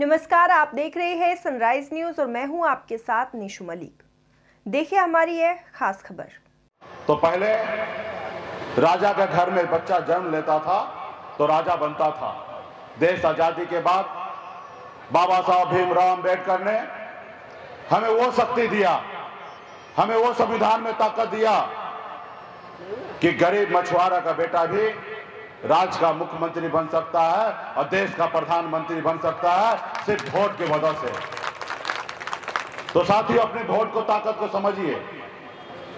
नमस्कार, आप देख रहे हैं सनराइज न्यूज और मैं हूं आपके साथ निशु मलिक। देखिए हमारी यह खास खबर। तो पहले राजा के घर में बच्चा जन्म लेता था तो राजा बनता था। देश आजादी के बाद बाबा साहब भीमराव अम्बेडकर ने हमें वो शक्ति दिया, हमें वो संविधान में ताकत दिया कि गरीब मछुआरा का बेटा भी राज्य का मुख्यमंत्री बन सकता है और देश का प्रधानमंत्री बन सकता है सिर्फ वोट की वजह से। तो साथियों, अपने वोट को ताकत को समझिए,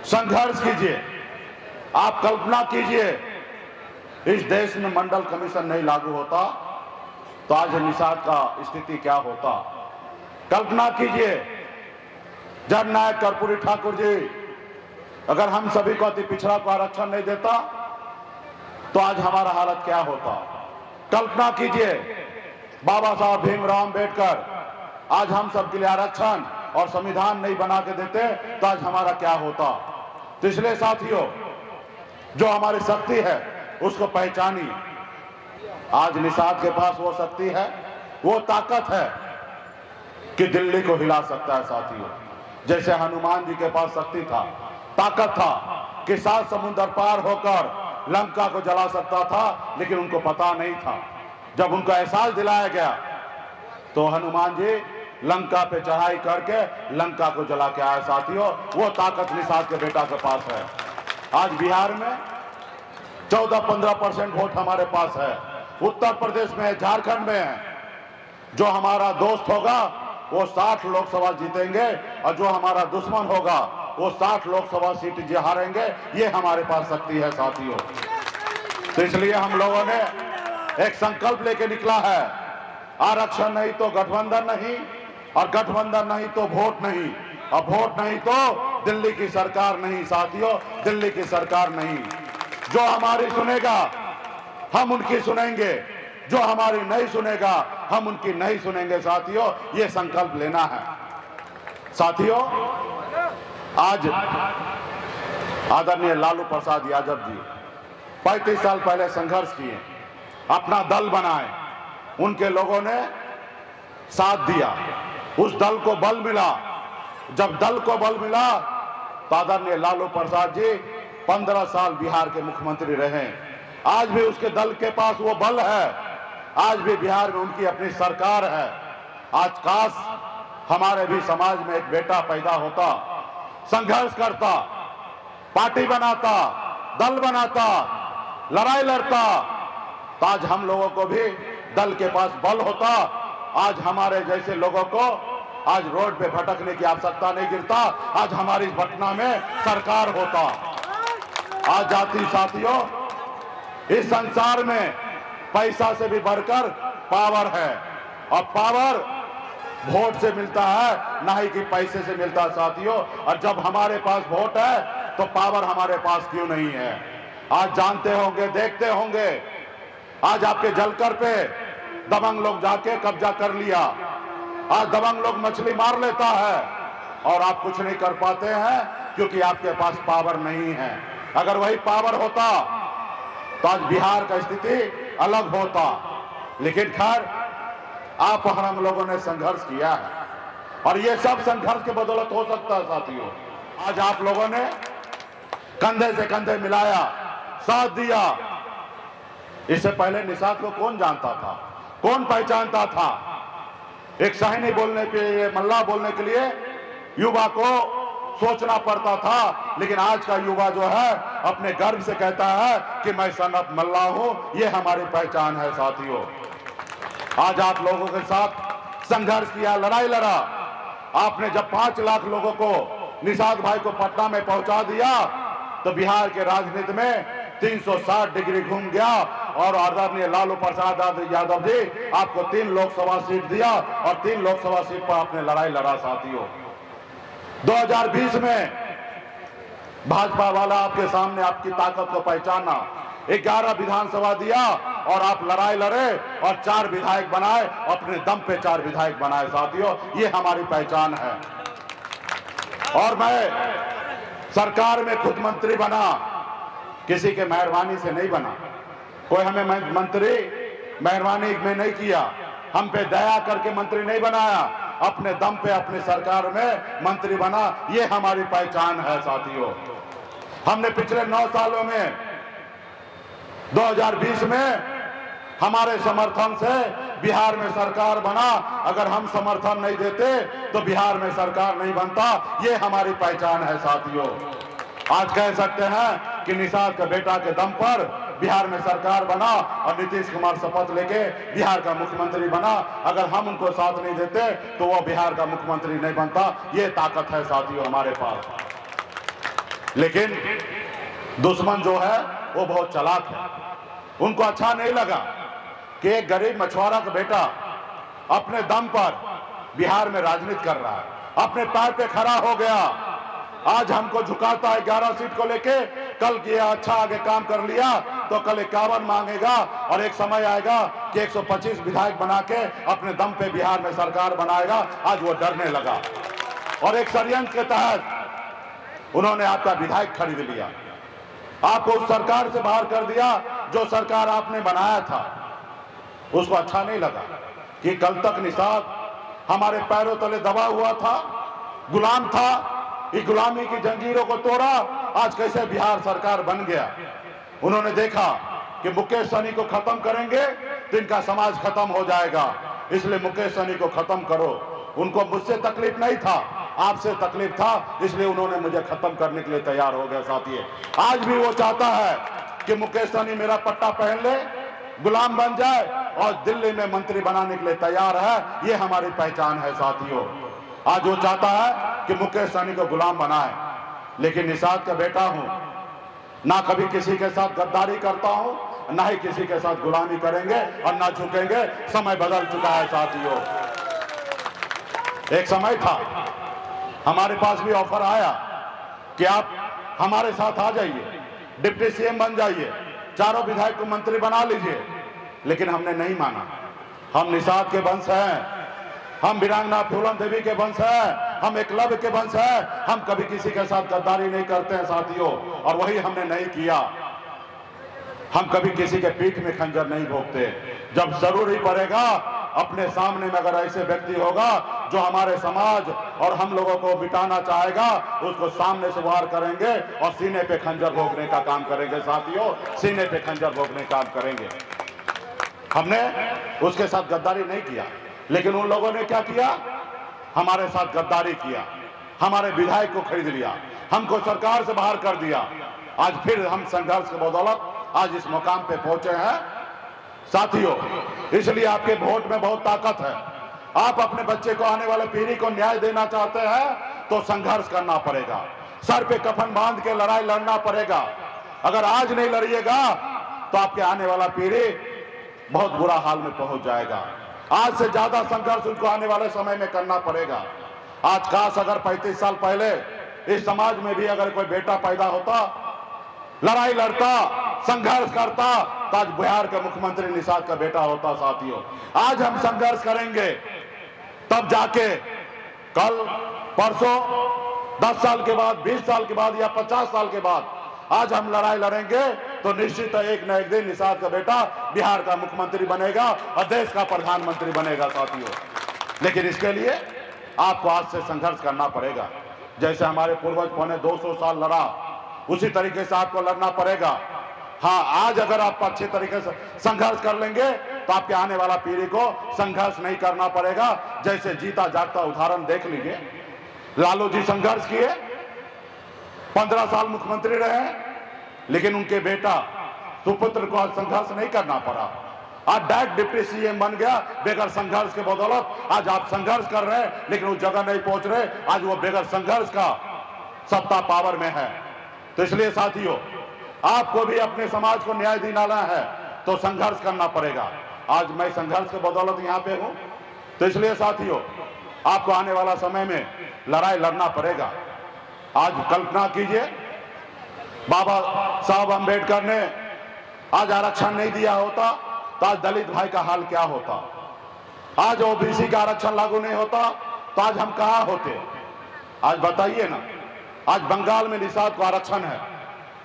संघर्ष कीजिए। आप कल्पना कीजिए, इस देश में मंडल कमीशन नहीं लागू होता तो आज निषाद का स्थिति क्या होता। कल्पना कीजिए, जननायक कर्पूरी ठाकुर जी अगर हम सभी को अति पिछड़ा को आरक्षण नहीं देता तो आज हमारा हालत क्या होता। कल्पना कीजिए, बाबा साहब भीमराव अम्बेडकर आज हम सबके लिए आरक्षण और संविधान नहीं बना के देते तो आज हमारा क्या होता। तो इसलिए साथियों, जो हमारी शक्ति है उसको पहचानिए। आज निषाद के पास वो शक्ति है, वो ताकत है कि दिल्ली को हिला सकता है। साथियों, जैसे हनुमान जी के पास शक्ति था, ताकत था कि 7 समुद्र पार होकर लंका को जला सकता था, लेकिन उनको पता नहीं था। जब उनको एहसास दिलाया गया तो हनुमान जी लंका पे चढ़ाई करके लंका को जला के आए। साथियों, वो ताकत निषाद के बेटा के पास है। आज बिहार में 14-15% वोट हमारे पास है, उत्तर प्रदेश में, झारखंड में है। जो हमारा दोस्त होगा वो 60 लोकसभा जीतेंगे और जो हमारा दुश्मन होगा वो 60 लोकसभा सीट जो हारेंगे। ये हमारे पास शक्ति है साथियों। तो इसलिए हम लोगों ने एक संकल्प लेके निकला है, आरक्षण नहीं तो गठबंधन नहीं, और गठबंधन नहीं तो वोट नहीं, और वोट नहीं तो दिल्ली की सरकार नहीं। साथियों, दिल्ली की सरकार नहीं। जो हमारी सुनेगा हम उनकी सुनेंगे, जो हमारी नहीं सुनेगा हम उनकी नहीं सुनेंगे। साथियों, ये संकल्प लेना है। साथियों, आज आदरणीय लालू प्रसाद यादव जी 35 साल पहले संघर्ष किए, अपना दल बनाए, उनके लोगों ने साथ दिया, उस दल को बल मिला। जब दल को बल मिला तो आदरणीय लालू प्रसाद जी 15 साल बिहार के मुख्यमंत्री रहे। आज भी उसके दल के पास वो बल है, आज भी बिहार में उनकी अपनी सरकार है। आज काश हमारे भी समाज में एक बेटा पैदा होता, संघर्ष करता, पार्टी बनाता, दल बनाता, लड़ाई लड़ता, तो आज हम लोगों को भी दल के पास बल होता। आज हमारे जैसे लोगों को आज रोड पे भटकने की आवश्यकता नहीं गिरता। आज हमारी पटना में सरकार होता। आज जाति साथियों, इस संसार में पैसा से भी बढ़कर पावर है, और पावर वोट से मिलता है, ना ही कि पैसे से मिलता है। साथियों, और जब हमारे पास वोट है तो पावर हमारे पास क्यों नहीं है। आज जानते होंगे, देखते होंगे, आज आपके जलकर पे दबंग लोग जाके कब्जा कर लिया। आज दबंग लोग मछली मार लेता है और आप कुछ नहीं कर पाते हैं क्योंकि आपके पास पावर नहीं है। अगर वही पावर होता तो आज बिहार का स्थिति अलग होता। लेकिन खैर, आप और हम लोगों ने संघर्ष किया है और ये सब संघर्ष के बदौलत हो सकता है। साथियों, आज आप लोगों ने कंधे से कंधे मिलाया, साथ दिया। इससे पहले निषाद को कौन जानता था, कौन पहचानता था। एक शाहिनी बोलने पे, मल्लाह बोलने के लिए युवा को सोचना पड़ता था, लेकिन आज का युवा जो है अपने गर्व से कहता है कि मैं सनत मल्लाह हूं। ये हमारी पहचान है। साथियों, आज आप लोगों के साथ संघर्ष किया, लड़ाई लड़ा। आपने जब 5 लाख लोगों को, निषाद भाई को पटना में पहुंचा दिया तो बिहार के राजनीति में 360 डिग्री घूम गया और आदरणीय लालू प्रसाद यादव जी आपको 3 लोकसभा सीट दिया और 3 लोकसभा सीट पर आपने लड़ाई लड़ा। साथियों, 2020 में भाजपा वाला आपके सामने आपकी ताकत को पहचाना, 11 विधानसभा दिया और आप लड़ाई लड़े और 4 विधायक बनाए, अपने दम पे 4 विधायक बनाए। साथियों, ये हमारी पहचान है। और मैं सरकार में खुद मंत्री बना, किसी के मेहरबानी से नहीं बना। कोई हमें मंत्री मेहरबानी में नहीं किया, हम पे दया करके मंत्री नहीं बनाया, अपने दम पे अपनी सरकार में मंत्री बना। ये हमारी पहचान है साथियों। हमने पिछले 9 सालों में 2020 में हमारे समर्थन से बिहार में सरकार बना। अगर हम समर्थन नहीं देते तो बिहार में सरकार नहीं बनता। ये हमारी पहचान है साथियों। आज कह सकते हैं कि निषाद के बेटा के दम पर बिहार में सरकार बना और नीतीश कुमार शपथ लेके बिहार का मुख्यमंत्री बना। अगर हम उनको साथ नहीं देते तो वो बिहार का मुख्यमंत्री नहीं बनता। ये ताकत है साथियों हमारे पास। लेकिन दुश्मन जो है वो बहुत चालाक है। उनको अच्छा नहीं लगा कि एक गरीब मछुआरा का बेटा अपने दम पर बिहार में राजनीति कर रहा है, अपने पैर पे खड़ा हो गया। आज हमको झुकाता है 11 सीट को लेके। कल किया अच्छा आगे काम कर लिया तो कल 51 मांगेगा और एक समय आएगा कि 125 विधायक बना के अपने दम पे बिहार में सरकार बनाएगा। आज वो डरने लगा और एक षड्यंत्र के तहत उन्होंने आपका विधायक खरीद लिया, आपको उस सरकार से बाहर कर दिया जो सरकार आपने बनाया था। उसको अच्छा नहीं लगा कि कल तक निषाद हमारे पैरों तले दबा हुआ था, गुलाम था। ये गुलामी की जंजीरों को तोड़ा, आज कैसे बिहार सरकार बन गया। उन्होंने देखा कि मुकेश सहनी को खत्म करेंगे तो इनका समाज खत्म हो जाएगा, इसलिए मुकेश सहनी को खत्म करो। उनको मुझसे तकलीफ नहीं था, आपसे तकलीफ था, इसलिए उन्होंने मुझे खत्म करने के लिए तैयार हो गया साथी। आज भी वो चाहता है कि मुकेश सहनी मेरा पट्टा पहन ले, गुलाम बन जाए और दिल्ली में मंत्री बनाने के लिए तैयार है। ये हमारी पहचान है साथियों। आज वो चाहता है कि मुकेश सहनी को गुलाम बनाए, लेकिन निषाद का बेटा हूं, ना कभी किसी के साथ गद्दारी करता हूं, ना ही किसी के साथ गुलामी करेंगे और ना झुकेंगे। समय बदल चुका है साथियों। एक समय था हमारे पास भी ऑफर आया कि आप हमारे साथ आ जाइए, डिप्टी सीएम बन जाइए, चारों विधायक को मंत्री बना लीजिए, लेकिन हमने नहीं माना। हम निषाद के वंश हैं, हम वीरांगना फूलन देवी के वंश हैं, हम एकलव्य के वंश हैं। हम कभी किसी के साथ गद्दारी नहीं करते हैं साथियों, और वही हमने नहीं किया। हम कभी किसी के पीठ में खंजर नहीं भोंकते। जब जरूरी पड़ेगा अपने सामने में अगर ऐसे व्यक्ति होगा जो हमारे समाज और हम लोगों को मिटाना चाहेगा, उसको सामने से वार करेंगे और सीने पे खंजर भोंकने का काम करेंगे साथियों। सीने पे खंजर भोंकने का काम करेंगे। हमने उसके साथ गद्दारी नहीं किया, लेकिन उन लोगों ने क्या किया, हमारे साथ गद्दारी किया, हमारे विधायक को खरीद लिया, हमको सरकार से बाहर कर दिया। आज फिर हम संघर्ष के बदौलत आज इस मुकाम पे पहुंचे हैं साथियों। इसलिए आपके वोट में बहुत ताकत है। आप अपने बच्चे को, आने वाले पीढ़ी को न्याय देना चाहते हैं तो संघर्ष करना पड़ेगा, सर पे कफन बांध के लड़ाई लड़ना पड़ेगा। अगर आज नहीं लड़िएगा तो आपके आने वाला पीढ़ी बहुत बुरा हाल में पहुंच जाएगा। आज से ज्यादा संघर्ष उनको आने वाले समय में करना पड़ेगा। आज काश अगर 35 साल पहले इस समाज में भी अगर कोई बेटा पैदा होता, लड़ाई लड़ता, संघर्ष करता, तो आज बिहार का मुख्यमंत्री निषाद का बेटा होता साथियों। आज हम संघर्ष करेंगे तब जाके कल परसों 10 साल के बाद, 20 साल के बाद या 50 साल के बाद आज हम लड़ाई लड़ेंगे तो निश्चित एक न एक दिन निषाद का बेटा बिहार का मुख्यमंत्री बनेगा और देश का प्रधानमंत्री बनेगा साथियों। लेकिन इसके लिए आपको आज से संघर्ष करना पड़ेगा। जैसे हमारे पूर्वज पौने 200 साल लड़ा, उसी तरीके से आपको लड़ना पड़ेगा। हाँ, आज अगर आप अच्छे तरीके से संघर्ष कर लेंगे तो आपके आने वाला पीढ़ी को संघर्ष नहीं करना पड़ेगा। जैसे जीता जागता उदाहरण देख लीजिए, लालू जी संघर्ष किए, 15 साल मुख्यमंत्री रहे, लेकिन उनके बेटा सुपुत्र को आज संघर्ष नहीं करना पड़ा। आज डायरेक्ट डिप्टी सीएम बन गया बेगर संघर्ष के बदौलत। आज आप संघर्ष कर रहे हैं लेकिन उस जगह नहीं पहुंच रहे। आज वो बेगर संघर्ष का सत्ता पावर में है। तो इसलिए साथियों, आपको भी अपने समाज को न्याय दिलाना है तो संघर्ष करना पड़ेगा। आज मैं संघर्ष के बदौलत यहाँ पे हूँ, तो इसलिए साथियों आपको आने वाला समय में लड़ाई लड़ना पड़ेगा। आज कल्पना कीजिए, बाबा साहब अम्बेडकर ने आज आरक्षण नहीं दिया होता तो आज दलित भाई का हाल क्या होता। आज ओबीसी का आरक्षण लागू नहीं होता तो आज हम कहाँ होते। आज बताइए ना, आज बंगाल में निषाद को आरक्षण है।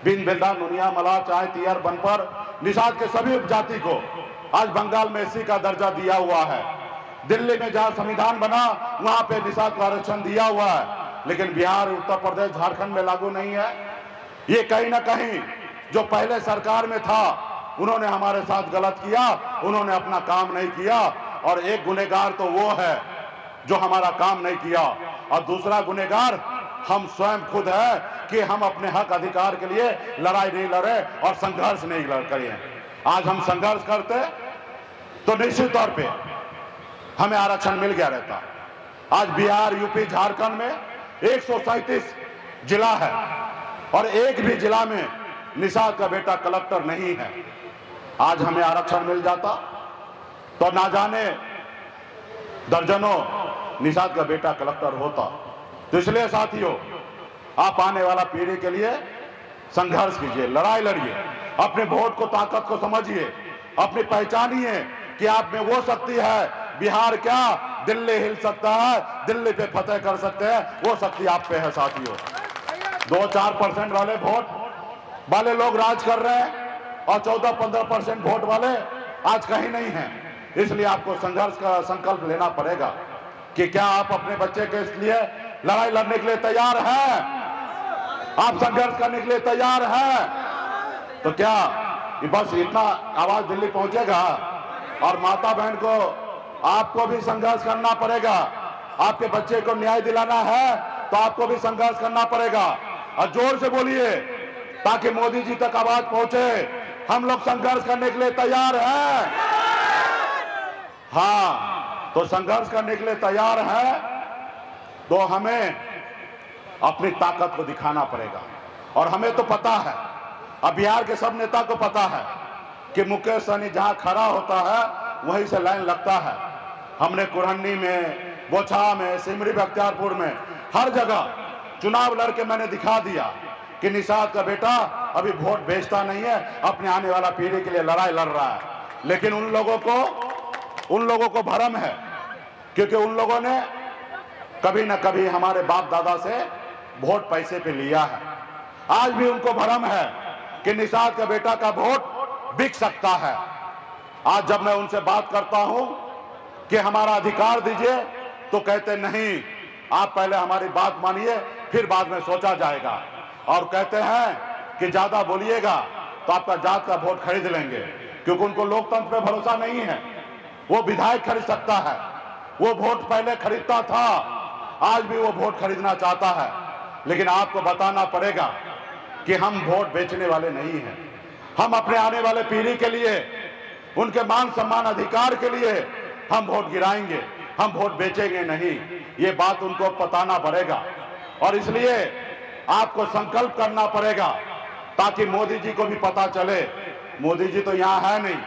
बिन बेलदा, नुनिया, मलाह, चाय, तियर, बनपर, निषाद के सभी उपजाति को आज बंगाल में एससी का दर्जा दिया हुआ है। दिल्ली में जहां संविधान बना वहां पे निषाद को आरक्षण दिया हुआ है, लेकिन बिहार, उत्तर प्रदेश, झारखंड में लागू नहीं है। ये कहीं ना कहीं जो पहले सरकार में था उन्होंने हमारे साथ गलत किया, उन्होंने अपना काम नहीं किया। और एक गुनहगार तो वो है जो हमारा काम नहीं किया, और दूसरा गुनहगार हम स्वयं खुद है कि हम अपने हक अधिकार के लिए लड़ाई नहीं लड़े और संघर्ष नहीं करे। आज हम संघर्ष करते तो निश्चित तौर पे हमें आरक्षण मिल गया रहता। आज बिहार, यूपी, झारखंड में 137 जिला है और एक भी जिला में निषाद का बेटा कलेक्टर नहीं है। आज हमें आरक्षण मिल जाता तो ना जाने दर्जनों निषाद का बेटा कलेक्टर होता। तो इसलिए साथियों, आप आने वाला पीढ़ी के लिए संघर्ष कीजिए, लड़ाई लड़िए, अपने वोट को, ताकत को समझिए, अपनी पहचानिए कि आप में वो शक्ति है। बिहार क्या, दिल्ली हिल सकता है, दिल्ली पे फतेह कर सकते हैं, वो शक्ति आप पे है साथियों। 2-4% वाले वोट वाले लोग राज कर रहे हैं और 14-15% वोट वाले आज कहीं नहीं हैं। इसलिए आपको संघर्ष का संकल्प लेना पड़ेगा कि क्या आप अपने बच्चे के लिए लड़ाई लड़ने के लिए तैयार हैं? आप संघर्ष करने के लिए तैयार हैं? तो क्या बस इतना आवाज दिल्ली पहुंचेगा? और माता बहन को आपको भी संघर्ष करना पड़ेगा। आपके बच्चे को न्याय दिलाना है तो आपको भी संघर्ष करना पड़ेगा। और जोर से बोलिए ताकि मोदी जी तक आवाज पहुंचे। हम लोग संघर्ष करने के लिए तैयार हैं। हाँ, तो संघर्ष करने के लिए तैयार है तो हमें अपनी ताकत को दिखाना पड़ेगा। और हमें तो पता है, अब बिहार के सब नेता को पता है कि मुकेश सहनी जहां खड़ा होता है वहीं से लाइन लगता है। हमने कुरहनी में, बोछा में, सिमरी, बख्तियारपुर में, हर जगह चुनाव लड़के मैंने दिखा दिया कि निषाद का बेटा अभी वोट बेचता नहीं है, अपने आने वाला पीढ़ी के लिए लड़ाई लड़ रहा है। लेकिन उन लोगों को भरम है, क्योंकि उन लोगों ने कभी न कभी हमारे बाप दादा से वोट पैसे पे लिया है। आज भी उनको भरम है कि निषाद का बेटा का वोट बिक सकता है। आज जब मैं उनसे बात करता हूं कि हमारा अधिकार दीजिए तो कहते नहीं, आप पहले हमारी बात मानिए, फिर बाद में सोचा जाएगा। और कहते हैं कि ज्यादा बोलिएगा तो आपका जात का वोट खरीद लेंगे, क्योंकि उनको लोकतंत्र पे भरोसा नहीं है। वो विधायक खरीद सकता है, वो वोट पहले खरीदता था, आज भी वो वोट खरीदना चाहता है। लेकिन आपको बताना पड़ेगा कि हम वोट बेचने वाले नहीं हैं। हम अपने आने वाले पीढ़ी के लिए, उनके मान सम्मान अधिकार के लिए हम वोट गिराएंगे, हम वोट बेचेंगे नहीं। ये बात उनको बताना पड़ेगा। और इसलिए आपको संकल्प करना पड़ेगा ताकि मोदी जी को भी पता चले। मोदी जी तो यहाँ है नहीं,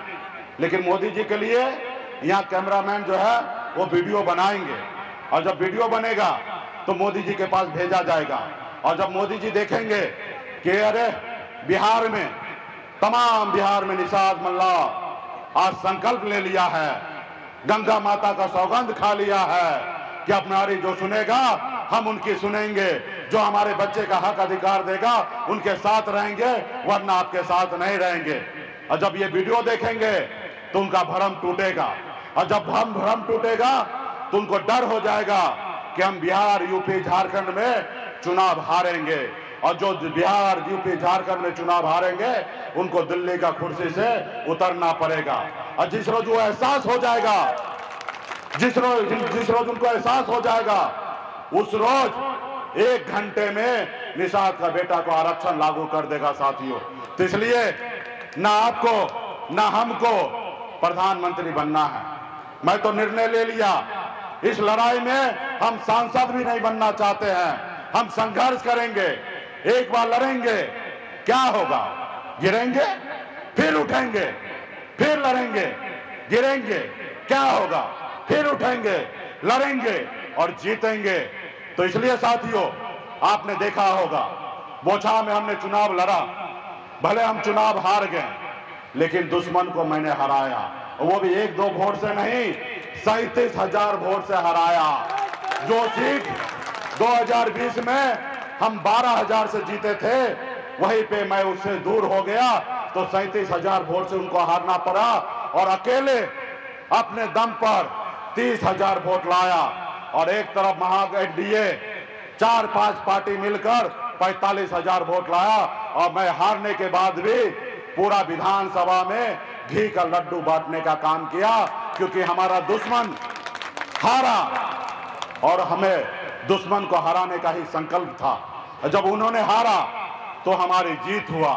लेकिन मोदी जी के लिए यहाँ कैमरामैन जो है वो वीडियो बनाएंगे, और जब वीडियो बनेगा तो मोदी जी के पास भेजा जाएगा। और जब मोदी जी देखेंगे कि अरे बिहार में निषाद मल्लाह आज संकल्प ले लिया है, गंगा माता का सौगंध खा लिया है कि अब नारी जो सुनेगा हम उनकी सुनेंगे, जो हमारे बच्चे का हक अधिकार देगा उनके साथ रहेंगे, वरना आपके साथ नहीं रहेंगे। और जब ये वीडियो देखेंगे तो उनका भ्रम टूटेगा, और जब भ्रम टूटेगा तो उनको डर हो जाएगा कि हम बिहार, यूपी, झारखंड में चुनाव हारेंगे। और जो बिहार, यूपी, झारखंड में चुनाव हारेंगे उनको दिल्ली का कुर्सी से उतरना पड़ेगा। और जिस रोज वो एहसास हो जाएगा, जिस रोज उनको एहसास हो जाएगा, उस रोज 1 घंटे में निषाद का बेटा को आरक्षण लागू कर देगा साथियों। तो इसलिए ना आपको ना हमको प्रधानमंत्री बनना है। मैं तो निर्णय ले लिया, इस लड़ाई में हम सांसद भी नहीं बनना चाहते हैं। हम संघर्ष करेंगे, एक बार लड़ेंगे, क्या होगा? गिरेंगे, फिर उठेंगे, फिर लड़ेंगे, गिरेंगे, क्या होगा? फिर उठेंगे, लड़ेंगे और जीतेंगे। तो इसलिए साथियों, आपने देखा होगा बोछा में हमने चुनाव लड़ा, भले हम चुनाव हार गए, लेकिन दुश्मन को मैंने हराया, वो भी 1-2 वोट से नहीं, 37,000 वोट से हराया। जो सीट 2020 में हम 12,000 से जीते थे, वहीं पे मैं उससे दूर हो गया, तो 37,000 वोट से उनको हारना पड़ा। और अकेले अपने दम पर 30,000 वोट लाया और एक तरफ महा एनडीए 4-5 पार्टी मिलकर 45,000 वोट लाया और मैं हारने के बाद भी पूरा विधानसभा में घी का लड्डू बांटने का काम किया, क्योंकि हमारा दुश्मन हारा और हमें दुश्मन को हराने का ही संकल्प था। जब उन्होंने हारा तो हमारी जीत हुआ।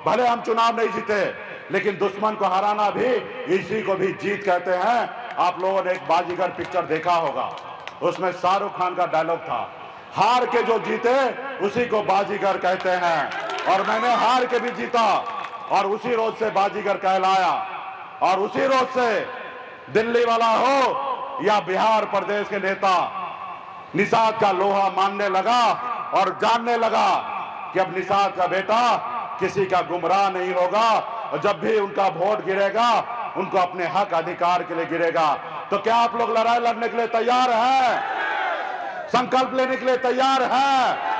भले हम चुनाव नहीं जीते, लेकिन दुश्मन को हराना भी, इसी को भी जीत कहते हैं। आप लोगों ने एक बाजीगर पिक्चर देखा होगा, उसमें शाहरुख खान का डायलॉग था, हार के जो जीते उसी को बाजीगर कहते हैं। और मैंने हार के भी जीता और उसी रोज से बाजीगर कहलाया। और उसी रोज से दिल्ली वाला हो या बिहार प्रदेश के नेता निषाद का लोहा मानने लगा और जानने लगा कि अब निषाद का बेटा किसी का गुमराह नहीं होगा और जब भी उनका वोट गिरेगा उनको अपने हक अधिकार के लिए गिरेगा। तो क्या आप लोग लड़ाई लड़ने के लिए तैयार हैं? संकल्प लेने के लिए तैयार हैं?